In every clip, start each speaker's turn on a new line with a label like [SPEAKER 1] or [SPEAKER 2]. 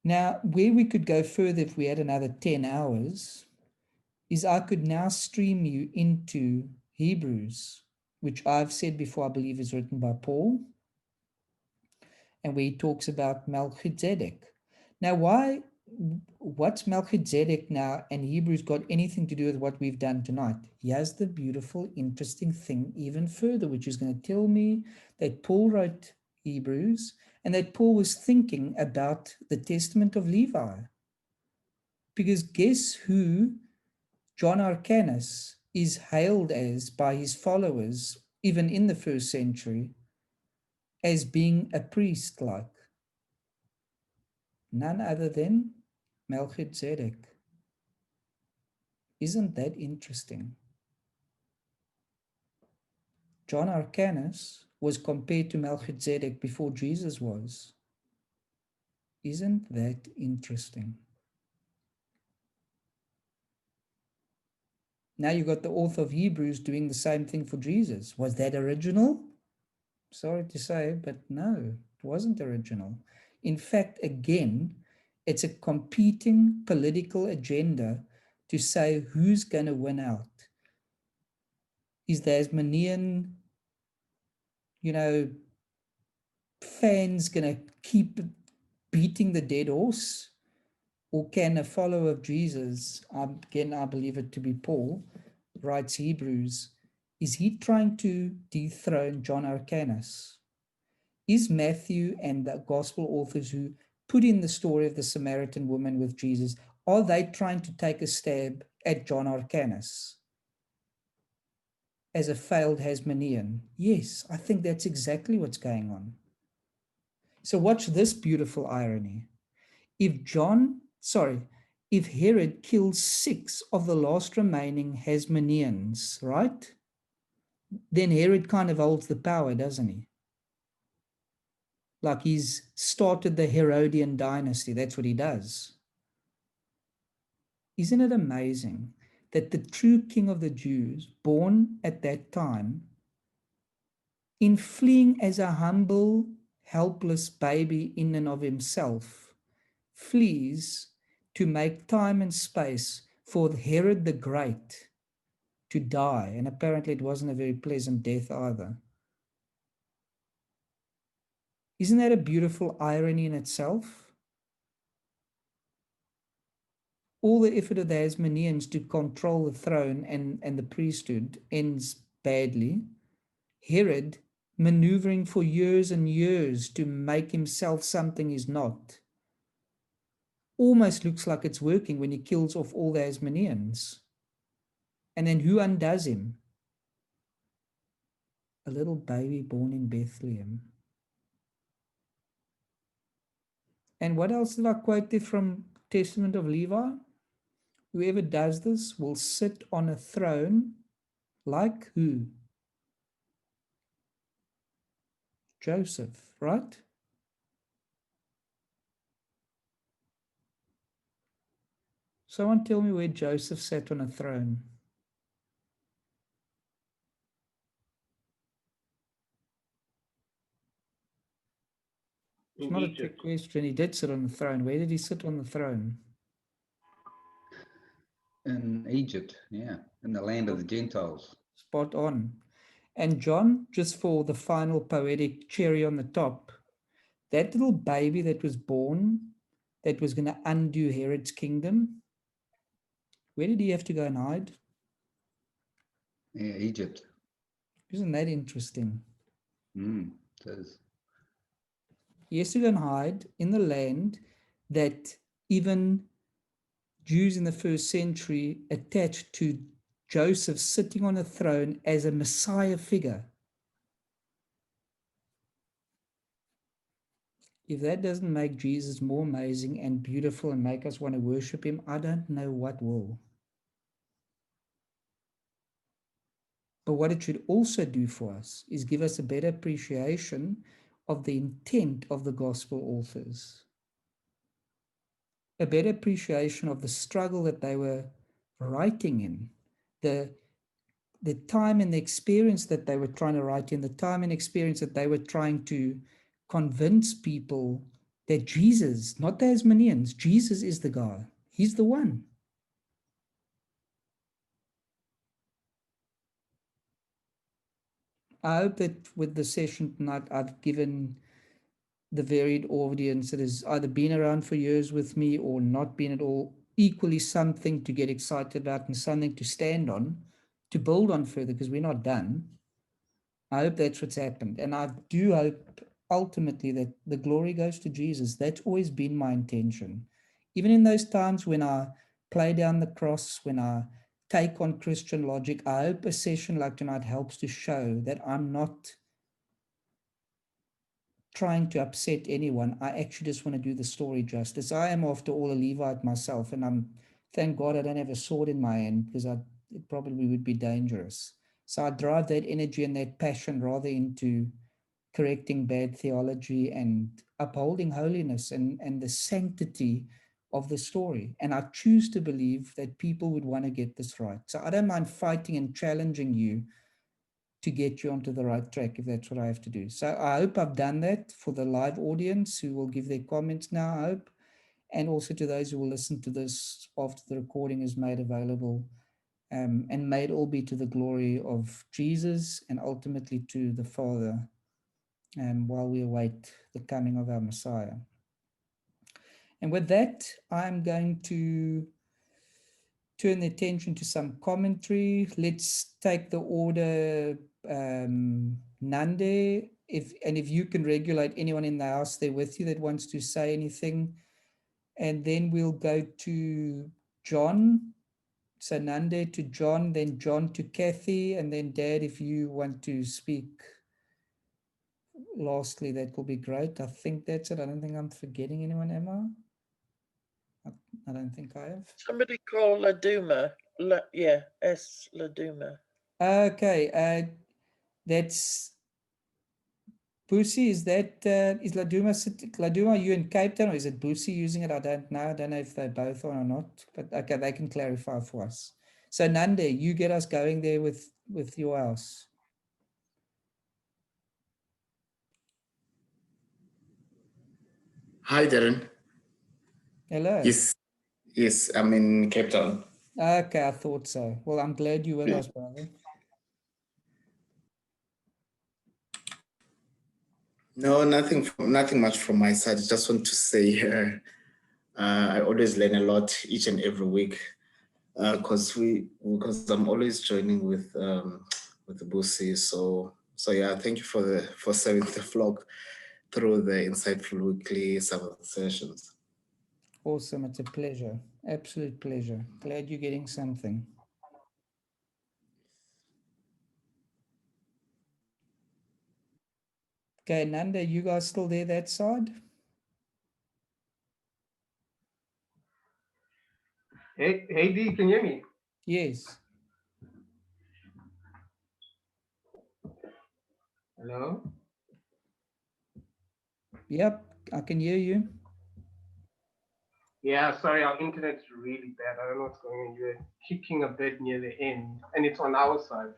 [SPEAKER 1] Now, where we could go further if we had another 10 hours is I could now stream you into Hebrews, which I've said before, I believe is written by Paul, and where he talks about Melchizedek. Now, what's Melchizedek now and Hebrews got anything to do with what we've done tonight? Here's the beautiful, interesting thing even further, which is going to tell me that Paul wrote Hebrews and that Paul was thinking about the Testament of Levi. Because guess who John Arcanus is hailed as by his followers, even in the first century, as being a priest like? None other than Melchizedek. Isn't that interesting? John Arcanus was compared to Melchizedek before Jesus was. Isn't that interesting? Now you got the author of Hebrews doing the same thing for Jesus. Was that original? Sorry to say, but no, it wasn't original. In fact, again, it's a competing political agenda to say who's going to win out. Is the Hasmonean, fans going to keep beating the dead horse? Or can a follower of Jesus, again, I believe it to be Paul, writes Hebrews, is he trying to dethrone John Arcanus? Is Matthew and the gospel authors who put in the story of the Samaritan woman with Jesus, are they trying to take a stab at John Arcanus as a failed Hasmonean? Yes, I think that's exactly what's going on. So watch this beautiful irony. If Herod kills 6 of the last remaining Hasmoneans, right? Then Herod kind of holds the power, doesn't he? Like he's started the Herodian dynasty. That's what he does. Isn't it amazing that the true king of the Jews, born at that time, in fleeing as a humble, helpless baby in and of himself, flees to make time and space for Herod the Great to die. And apparently it wasn't a very pleasant death either. Isn't that a beautiful irony in itself? All the effort of the Hasmoneans to control the throne and the priesthood ends badly. Herod maneuvering for years and years to make himself something he's not. Almost looks like it's working when he kills off all the Hasmoneans. And then who undoes him? A little baby born in Bethlehem. And what else did I quote there from Testament of Levi? Whoever does this will sit on a throne like who? Joseph, right? Someone tell me where Joseph sat on a throne. It's not a trick question. He did sit on the throne. Where did he sit on the throne?
[SPEAKER 2] In Egypt, yeah, in the land of the Gentiles.
[SPEAKER 1] Spot on. And John, just for the final poetic cherry on the top, that little baby that was born, that was going to undo Herod's kingdom, where did he have to go and hide?
[SPEAKER 2] Yeah, Egypt.
[SPEAKER 1] Isn't that interesting?
[SPEAKER 2] It is.
[SPEAKER 1] He has to go and hide in the land that even Jews in the first century attached to Joseph sitting on a throne as a Messiah figure. If that doesn't make Jesus more amazing and beautiful and make us want to worship him, I don't know what will. But what it should also do for us is give us a better appreciation of the intent of the gospel authors, a better appreciation of the struggle that they were writing in, the time and the experience that they were trying to write in, the time and experience that they were trying to convince people that Jesus, not the Hasmoneans, Jesus is the guy. He's the one. I hope that with the session tonight, I've given the varied audience that has either been around for years with me or not been at all equally something to get excited about and something to stand on, to build on further, because we're not done. I hope that's what's happened. And I do hope ultimately that the glory goes to Jesus. That's always been my intention. Even in those times when I play down the cross, when I take on Christian logic, I hope a session like tonight helps to show that I'm not trying to upset anyone. I actually just want to do the story justice. I am, after all, a Levite myself, and thank God I don't have a sword in my hand, because it probably would be dangerous. So I drive that energy and that passion rather into correcting bad theology and upholding holiness and the sanctity of the story. And I choose to believe that people would want to get this right. So I don't mind fighting and challenging you to get you onto the right track if that's what I have to do. So I hope I've done that for the live audience who will give their comments now, I hope, and also to those who will listen to this after the recording is made available. And may it all be to the glory of Jesus and ultimately to the Father, while we await the coming of our Messiah. And with that, I'm going to turn the attention to some commentary. Let's take the order, Nande, if you can regulate anyone in the house there with you that wants to say anything, and then we'll go to John. So Nande to John, then John to Kathy, and then Dad, if you want to speak lastly, that will be great. I think that's it. I don't think I'm forgetting anyone, am I? I don't think I have.
[SPEAKER 3] Somebody call Laduma. Laduma.
[SPEAKER 1] Okay, that's Boosie. Is Laduma, Laduma, are you in Cape Town, or is it Boosie using it? I don't know. I don't know if they both are or not, but okay, they can clarify for us. So Nande, you get us going there with your house.
[SPEAKER 4] Hi, Darren.
[SPEAKER 1] Hello.
[SPEAKER 4] Yes, I'm in Cape Town.
[SPEAKER 1] Okay, I thought so. Well, I'm glad you're with us, brother.
[SPEAKER 4] No, nothing much from my side. I just want to say I always learn a lot each and every week because I'm always joining with the Busi. So yeah, thank you for serving the flock through the insightful weekly Sabbath sessions.
[SPEAKER 1] Awesome. It's a pleasure. Absolute pleasure. Glad you're getting something. Okay, Nanda, you guys still there that side?
[SPEAKER 5] Hey D, can you hear me?
[SPEAKER 1] Yes.
[SPEAKER 5] Hello?
[SPEAKER 1] Yep, I can hear you.
[SPEAKER 5] Yeah, sorry, our internet's really bad. I don't know what's going on. You're kicking a bit near the end, and it's on our side.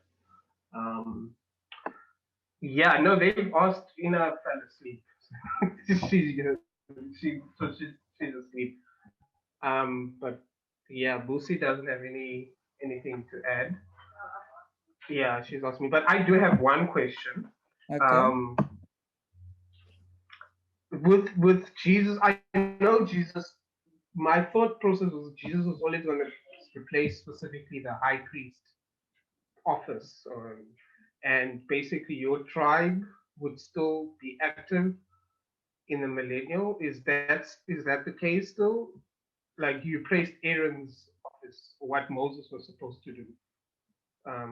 [SPEAKER 5] Yeah, no, they've asked Ina fell asleep. She's asleep. But yeah, Boosie doesn't have anything to add. Yeah, she's asked me, but I do have one question.
[SPEAKER 1] Okay.
[SPEAKER 5] With Jesus, I know Jesus. My thought process was Jesus was always going to replace specifically the high priest office, and basically your tribe would still be active in the millennial. Is that the case still? Like you replaced Aaron's office, what Moses was supposed to do.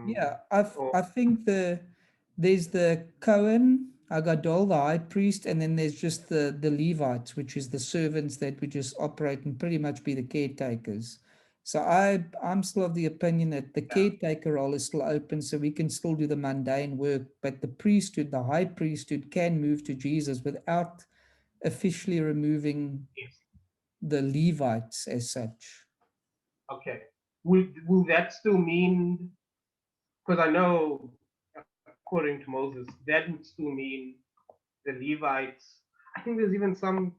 [SPEAKER 1] Yeah, I think there's the Cohen, Agadol, the high priest, and then there's just the Levites, which is the servants that would just operate and pretty much be the caretakers. So I'm still of the opinion that the caretaker role is still open, so we can still do the mundane work, but the priesthood, the high priesthood, can move to Jesus without officially removing the Levites as such.
[SPEAKER 5] Okay. Will that still mean? Because I know, according to Moses, that would still mean the Levites I think there's even some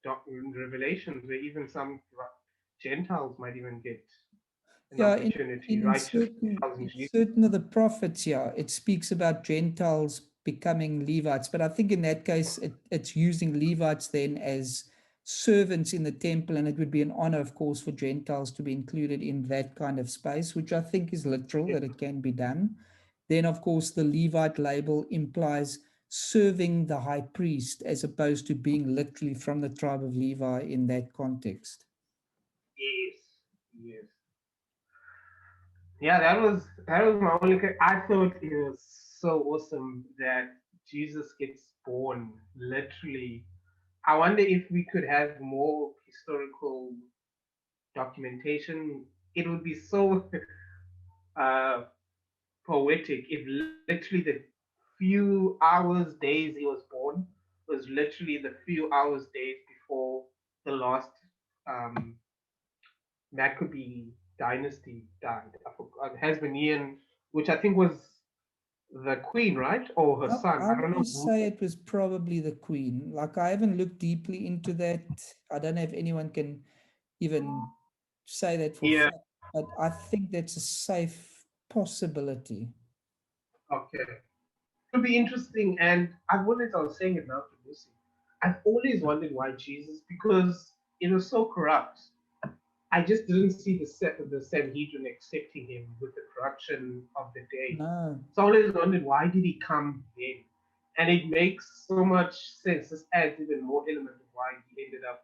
[SPEAKER 5] revelations where even some Gentiles might even get an
[SPEAKER 1] Yeah,
[SPEAKER 5] opportunity, righteous Gentiles in
[SPEAKER 1] in
[SPEAKER 5] Jesus.
[SPEAKER 1] certain of the prophets, yeah, it speaks about Gentiles becoming Levites. But I think in that case, it's using Levites then as servants in the temple, and it would be an honor, of course, for Gentiles to be included in that kind of space, which I think is literal, that it can be done. Then, of course, the Levite label implies serving the high priest as opposed to being literally from the tribe of Levi in that context.
[SPEAKER 5] Yes, yes. Yeah, that was my only. I thought it was so awesome that Jesus gets born literally. I wonder if we could have more historical documentation. It would be so uh, poetic if literally the few hours, days he was born was literally the few hours, days before the last um, Maccabee dynasty died. I forgot Hasmonean, which I think was the queen, right, or her son.
[SPEAKER 1] I
[SPEAKER 5] I don't
[SPEAKER 1] want to
[SPEAKER 5] know who.
[SPEAKER 1] say it was probably the queen. Like, I haven't looked deeply into that. I don't know if anyone can even say that for
[SPEAKER 5] Yeah.
[SPEAKER 1] fact, but I think that's a safe possibility.
[SPEAKER 5] Okay. It'll be interesting, and I was saying it now to Lucy. I've always wondered why Jesus, because it was so corrupt. I just didn't see the Sanhedrin accepting him with the corruption of the day.
[SPEAKER 1] No,
[SPEAKER 5] So I always wondered why did he come then? And it makes so much sense. This adds even more element of why he ended up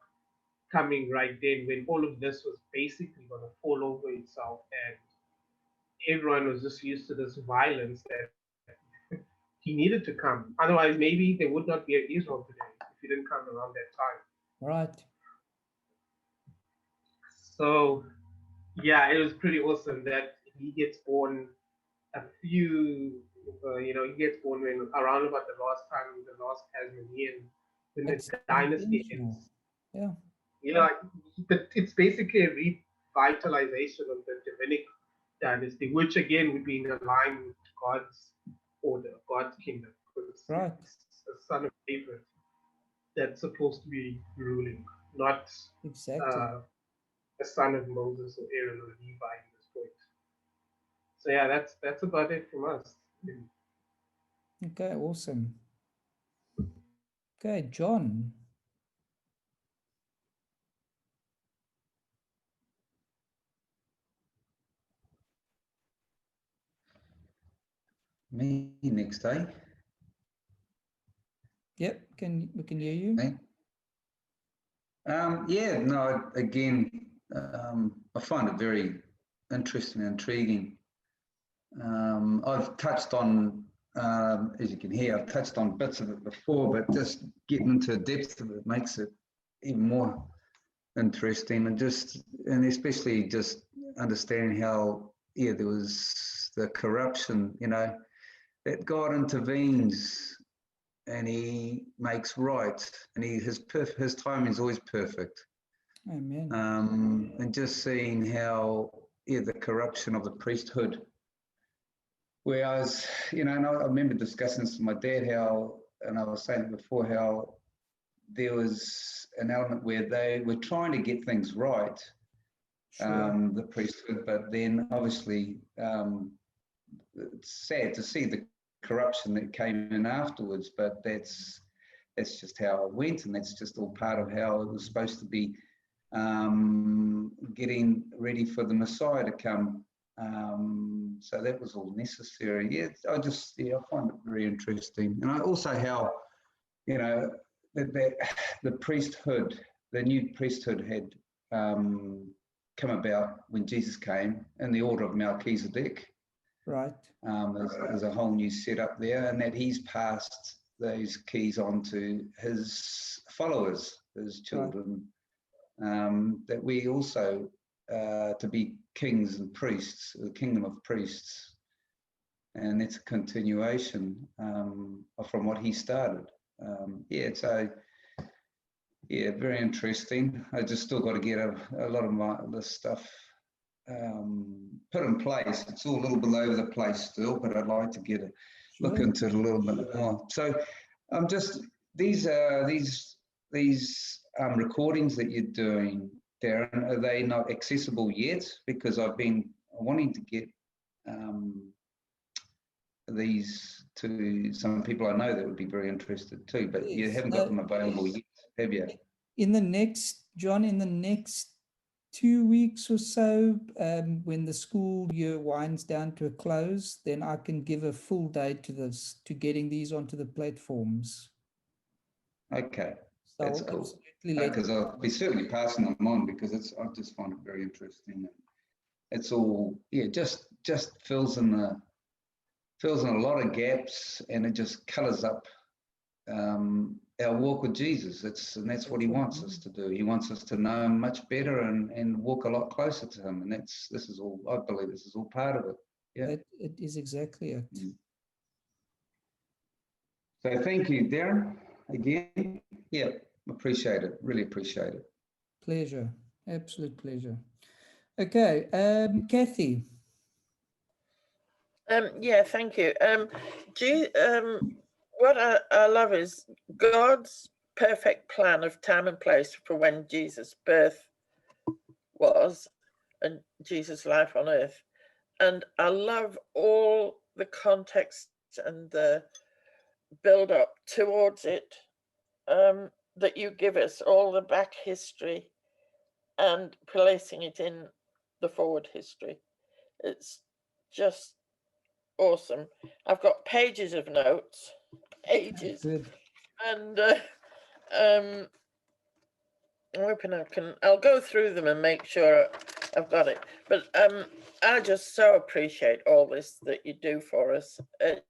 [SPEAKER 5] coming right then when all of this was basically going to fall over itself and everyone was just used to this violence that he needed to come. Otherwise, maybe there would not be an Israel today if he didn't come around that time.
[SPEAKER 1] right.
[SPEAKER 5] So yeah, it was pretty awesome that he gets born a few, he gets born when around about the last time, the last Hasmonean, when the
[SPEAKER 1] It's
[SPEAKER 5] dynasty ends.
[SPEAKER 1] intentional. Yeah,
[SPEAKER 5] Yeah, but it's basically a revitalization of the Davidic dynasty, which again would be in line with God's order, God's kingdom, because
[SPEAKER 1] right.
[SPEAKER 5] it's a son of David that's supposed to be ruling, not
[SPEAKER 1] Exactly.
[SPEAKER 5] uh, a son of Moses or Aaron or Levi in this point. So yeah, that's about it from us.
[SPEAKER 1] Okay, awesome. Okay, John.
[SPEAKER 2] Me next, eh?
[SPEAKER 1] Yep, we can hear you.
[SPEAKER 2] Eh? Yeah, no, again, I find it very interesting and intriguing. I've touched on, as you can hear, I've touched on bits of it before, but just getting into the depth of it makes it even more interesting, and especially just understanding how, yeah, there was the corruption, that God intervenes and he makes right, and his timing is always perfect.
[SPEAKER 1] Amen.
[SPEAKER 2] And just seeing how, yeah, the corruption of the priesthood. Whereas, and I remember discussing this with my dad, how, and I was saying it before, how there was an element where they were trying to get things right,
[SPEAKER 1] Sure.
[SPEAKER 2] the priesthood, but then obviously it's sad to see the corruption that came in afterwards, but that's just how it went, and that's just all part of how it was supposed to be, getting ready for the Messiah to come. So that was all necessary. Yeah, I find it very interesting, and I also how, the priesthood, the new priesthood had come about when Jesus came in the order of Melchizedek.
[SPEAKER 1] Right.
[SPEAKER 2] There's a whole new setup there, and that he's passed those keys on to his followers, his children, that we also, to be kings and priests, the kingdom of priests. And it's a continuation from what he started. Very interesting. I just still got to get a lot of this stuff put in place. It's all a little bit over the place still, but I'd like to look into it a little bit more. So I'm just these recordings that you're doing, Darren, are they not accessible yet? Because I've been wanting to get these to some people I know that would be very interested too, but you
[SPEAKER 1] Yes.
[SPEAKER 2] haven't got them available yet, have you?
[SPEAKER 1] In the next 2 weeks or so, when the school year winds down to a close, then I can give a full day to getting these onto the platforms.
[SPEAKER 2] Okay,
[SPEAKER 1] So
[SPEAKER 2] that's
[SPEAKER 1] I'll
[SPEAKER 2] cool.
[SPEAKER 1] absolutely let
[SPEAKER 2] Because I'll be certainly passing them on, because I just find it very interesting. It's all, yeah, just fills in a lot of gaps, and it just colours up our walk with Jesus. And that's what he wants us to do. He wants us to know him much better and walk a lot closer to him. And this is all, I believe this is all part of it. Yeah.
[SPEAKER 1] It is exactly it.
[SPEAKER 2] So thank you, Darren, again. Yeah, appreciate it. Really appreciate it.
[SPEAKER 1] Pleasure. Absolute pleasure. Okay, Kathy.
[SPEAKER 3] Yeah, thank you. What I love is God's perfect plan of time and place for when Jesus' birth was and Jesus' life on earth. And I love all the context and the build up towards it that you give us, all the back history and placing it in the forward history. It's just awesome. I've got pages of notes, pages,
[SPEAKER 1] Good.
[SPEAKER 3] and I'm hoping I'll go through them and make sure I've got it. But I just so appreciate all this that you do for us. It's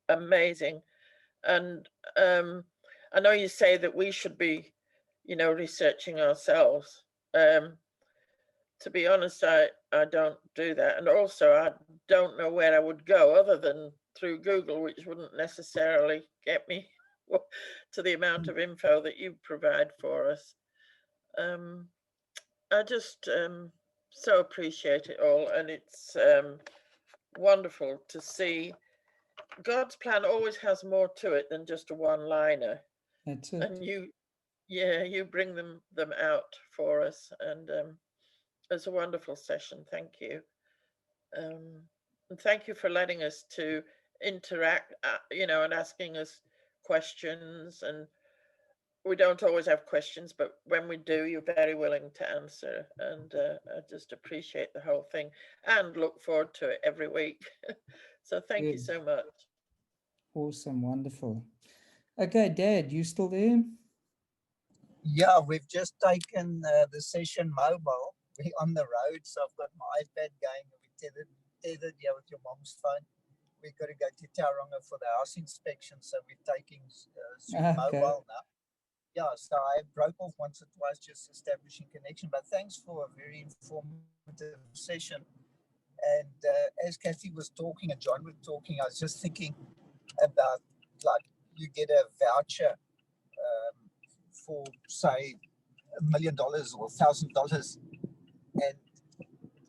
[SPEAKER 3] amazing. And I know you say that we should be, researching ourselves. To be honest, I don't do that. And also, I don't know where I would go other than through Google, which wouldn't necessarily get me to the amount of info that you provide for us. I just so appreciate it all. And it's wonderful to see God's plan always has more to it than just a one-liner.
[SPEAKER 1] That's it.
[SPEAKER 3] And you bring them out for us. And it's a wonderful session. Thank you. And thank you for letting us to interact, and asking us questions. And we don't always have questions, but when we do, you're very willing to answer. And I just appreciate the whole thing and look forward to it every week. So thank you
[SPEAKER 1] Good.
[SPEAKER 3] so much.
[SPEAKER 1] Awesome. Wonderful. Okay, Dad, you still there?
[SPEAKER 6] Yeah, we've just taken the session mobile. We're on the road, so I've got my iPad going. We're tethered here with your mom's phone. We've got to go to Tauranga for the house inspection, so we're taking mobile now. Yeah, so I broke off once or twice just establishing connection, but thanks for a very informative session. And as Kathy was talking and John was talking, I was just thinking about, like, you get a voucher for, say, $1 million or $1,000, and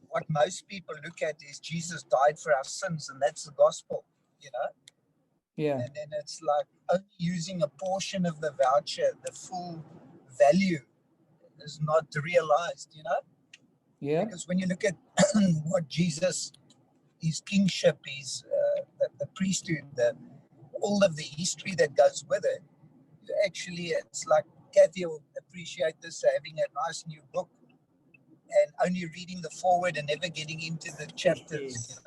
[SPEAKER 6] what most people look at is Jesus died for our sins, and that's the gospel,
[SPEAKER 1] Yeah.
[SPEAKER 6] And then it's like only using a portion of the voucher, the full value is not realized,
[SPEAKER 1] Yeah.
[SPEAKER 6] Because when you look at what Jesus, his kingship, his the priesthood, all of the history that goes with it, actually, it's like Kathy will appreciate this, having a nice new book and only reading the forward and never getting into the chapters,